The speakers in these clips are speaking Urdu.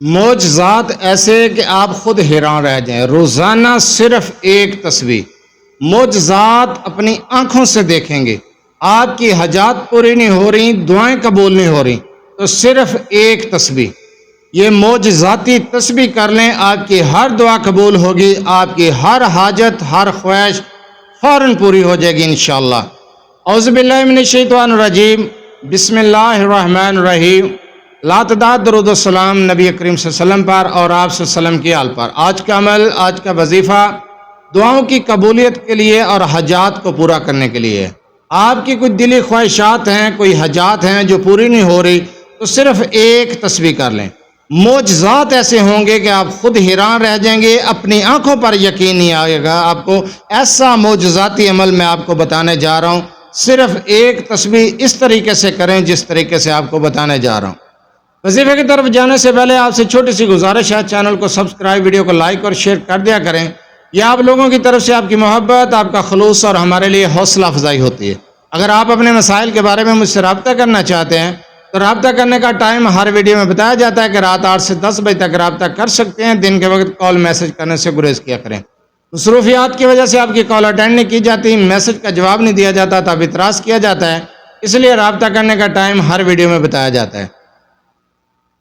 معجزات ایسے کہ آپ خود حیران رہ جائیں۔ روزانہ صرف ایک تسبیح، معجزات اپنی آنکھوں سے دیکھیں گے۔ آپ کی حاجات پوری نہیں ہو رہی، دعائیں قبول نہیں ہو رہی، تو صرف ایک تسبیح، یہ معجزاتی تسبیح کر لیں، آپ کی ہر دعا قبول ہوگی، آپ کی ہر حاجت، ہر خواہش فوراً پوری ہو جائے گی انشاءاللہ۔ اعوذ باللہ من الشیطان الرجیم، بسم اللہ الرحمن الرحیم۔ لاتعداد درود و سلام نبی کریم صلی اللہ علیہ وسلم پر اور آپ صلی اللہ علیہ وسلم کی آل پر۔ آج کا عمل، آج کا وظیفہ دعاؤں کی قبولیت کے لیے اور حاجات کو پورا کرنے کے لیے۔ آپ کی کوئی دلی خواہشات ہیں، کوئی حاجات ہیں جو پوری نہیں ہو رہی، تو صرف ایک تسبیح کر لیں۔ معجزات ایسے ہوں گے کہ آپ خود حیران رہ جائیں گے، اپنی آنکھوں پر یقین نہیں آئے گا آپ کو۔ ایسا معجزاتی عمل میں آپ کو بتانے جا رہا ہوں، صرف ایک تسبیح اس طریقے سے کریں جس طریقے سے آپ کو بتانے جا رہا ہوں۔ وظیفے کی طرف جانے سے پہلے آپ سے چھوٹی سی گزارش ہے، چینل کو سبسکرائب، ویڈیو کو لائک اور شیئر کر دیا کریں۔ یہ آپ لوگوں کی طرف سے آپ کی محبت، آپ کا خلوص اور ہمارے لیے حوصلہ افزائی ہوتی ہے۔ اگر آپ اپنے مسائل کے بارے میں مجھ سے رابطہ کرنا چاہتے ہیں تو رابطہ کرنے کا ٹائم ہر ویڈیو میں بتایا جاتا ہے کہ رات 8 سے 10 بجے تک رابطہ کر سکتے ہیں۔ دن کے وقت کال میسج کرنے سے گریز کیا کریں۔ مصروفیات کی وجہ سے آپ کی کال اٹینڈ نہیں کی جاتی، میسج کا جواب نہیں دیا جاتا، تب اعتراض کیا جاتا ہے، اس لیے رابطہ کرنے کا ٹائم ہر ویڈیو میں بتایا جاتا ہے۔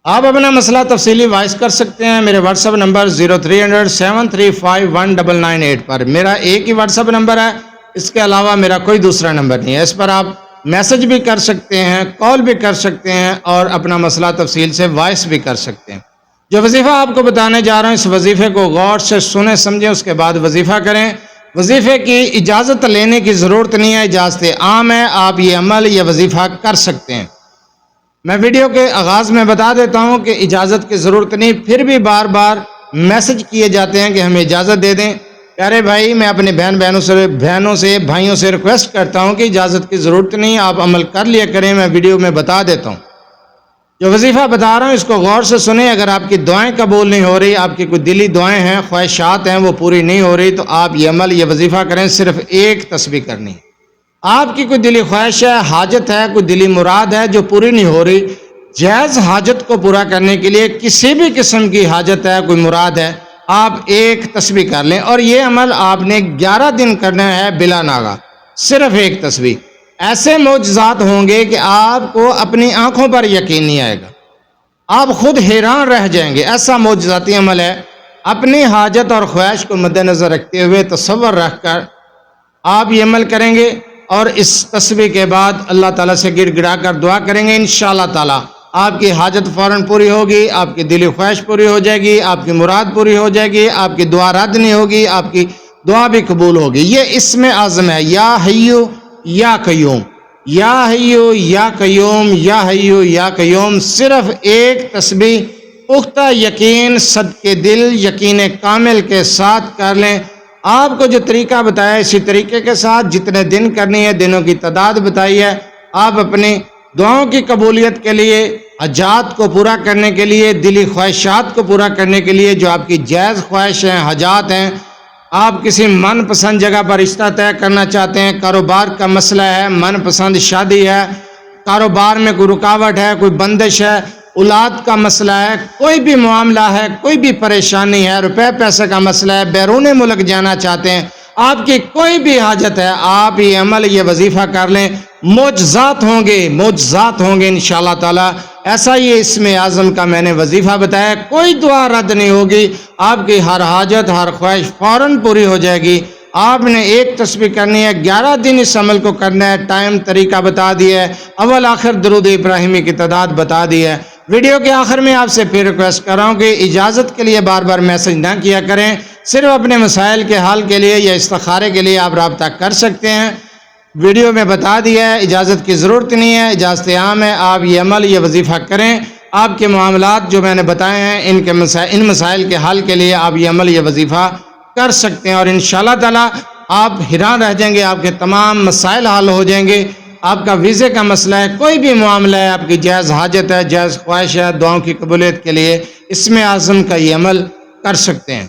آپ اپنا مسئلہ تفصیلی وائس کر سکتے ہیں میرے واٹس ایپ نمبر 0300735198 پر۔ میرا ایک ہی واٹس ایپ نمبر ہے، اس کے علاوہ میرا کوئی دوسرا نمبر نہیں ہے۔ اس پر آپ میسج بھی کر سکتے ہیں، کال بھی کر سکتے ہیں اور اپنا مسئلہ تفصیل سے وائس بھی کر سکتے ہیں۔ جو وظیفہ آپ کو بتانے جا رہا ہوں، اس وظیفے کو غور سے سنیں سمجھیں، اس کے بعد وظیفہ کریں۔ وظیفے کی اجازت لینے کی ضرورت نہیں ہے، اجازت عام ہے، آپ یہ عمل، یہ وظیفہ کر سکتے ہیں۔ میں ویڈیو کے آغاز میں بتا دیتا ہوں کہ اجازت کی ضرورت نہیں، پھر بھی بار بار میسج کیے جاتے ہیں کہ ہمیں اجازت دے دیں۔ پیارے بھائی، میں اپنے بہنوں سے بھائیوں سے ریکویسٹ کرتا ہوں کہ اجازت کی ضرورت نہیں، آپ عمل کر لیا کریں، میں ویڈیو میں بتا دیتا ہوں۔ جو وظیفہ بتا رہا ہوں اس کو غور سے سنیں۔ اگر آپ کی دعائیں قبول نہیں ہو رہی، آپ کی کوئی دلی دعائیں ہیں، خواہشات ہیں، وہ پوری نہیں ہو رہی، تو آپ یہ عمل، یہ وظیفہ کریں، صرف ایک تسبیح کرنی ہے۔ آپ کی کوئی دلی خواہش ہے، حاجت ہے، کوئی دلی مراد ہے جو پوری نہیں ہو رہی، جائز حاجت کو پورا کرنے کے لیے کسی بھی قسم کی حاجت ہے، کوئی مراد ہے، آپ ایک تسبیح کر لیں، اور یہ عمل آپ نے 11 دن کرنا ہے بلا ناغہ، صرف ایک تسبیح۔ ایسے معجزات ہوں گے کہ آپ کو اپنی آنکھوں پر یقین نہیں آئے گا، آپ خود حیران رہ جائیں گے۔ ایسا معجزاتی عمل ہے، اپنی حاجت اور خواہش کو مد نظر رکھتے ہوئے، تصور رکھ کر آپ یہ عمل کریں گے، اور اس تسبیح کے بعد اللہ تعالیٰ سے گڑ گڑا کر دعا کریں گے، انشاءاللہ تعالیٰ آپ کی حاجت فوراً پوری ہوگی، آپ کی دلی خواہش پوری ہو جائے گی، آپ کی مراد پوری ہو جائے گی، آپ کی دعا رد نہیں ہوگی، آپ کی دعا بھی قبول ہوگی۔ یہ اسم اعظم ہے، یا حیو یا قیوم، یا حیو یا قیوم، یا حیو یا قیوم۔ صرف ایک تسبیح پختہ یقین، صدقے دل، یقین کامل کے ساتھ کر لیں۔ آپ کو جو طریقہ بتایا ہے اسی طریقے کے ساتھ، جتنے دن کرنی ہے، دنوں کی تعداد بتائی ہے، آپ اپنی دعاؤں کی قبولیت کے لیے، حاجات کو پورا کرنے کے لیے، دلی خواہشات کو پورا کرنے کے لیے، جو آپ کی جائز خواہش ہیں، حاجات ہیں، آپ کسی من پسند جگہ پر رشتہ طے کرنا چاہتے ہیں، کاروبار کا مسئلہ ہے، من پسند شادی ہے، کاروبار میں کوئی رکاوٹ ہے، کوئی بندش ہے، اولاد کا مسئلہ ہے، کوئی بھی معاملہ ہے، کوئی بھی پریشانی ہے، روپے پیسے کا مسئلہ ہے، بیرون ملک جانا چاہتے ہیں، آپ کی کوئی بھی حاجت ہے، آپ یہ عمل، یہ وظیفہ کر لیں، معجزات ہوں گے، معجزات ہوں گے انشاءاللہ تعالی۔ ایسا یہ اسم اعظم کا میں نے وظیفہ بتایا، کوئی دعا رد نہیں ہوگی، آپ کی ہر حاجت، ہر خواہش فوراً پوری ہو جائے گی۔ آپ نے ایک تسبیح کرنی ہے، 11 دن اس عمل کو کرنا ہے، ٹائم طریقہ بتا دیا ہے، اول آخر درود ابراہیمی کی تعداد بتا دی ہے۔ ویڈیو کے آخر میں آپ سے پھر ریکویسٹ کر رہا ہوں کہ اجازت کے لیے بار بار میسج نہ کیا کریں، صرف اپنے مسائل کے حل کے لیے یا استخارے کے لیے آپ رابطہ کر سکتے ہیں۔ ویڈیو میں بتا دیا ہے، اجازت کی ضرورت نہیں ہے، اجازت عام ہے، آپ یہ عمل، یہ وظیفہ کریں۔ آپ کے معاملات جو میں نے بتائے ہیں، ان مسائل کے حل کے لیے آپ یہ عمل، یہ وظیفہ کر سکتے ہیں، اور انشاءاللہ تعالی آپ حیران رہ جائیں گے، آپ کے تمام مسائل حل ہو جائیں گے۔ آپ کا ویزے کا مسئلہ ہے، کوئی بھی معاملہ ہے، آپ کی جائز حاجت ہے، جائز خواہش ہے، دعاؤں کی قبولیت کے لیے اسم اعظم کا یہ عمل کر سکتے ہیں۔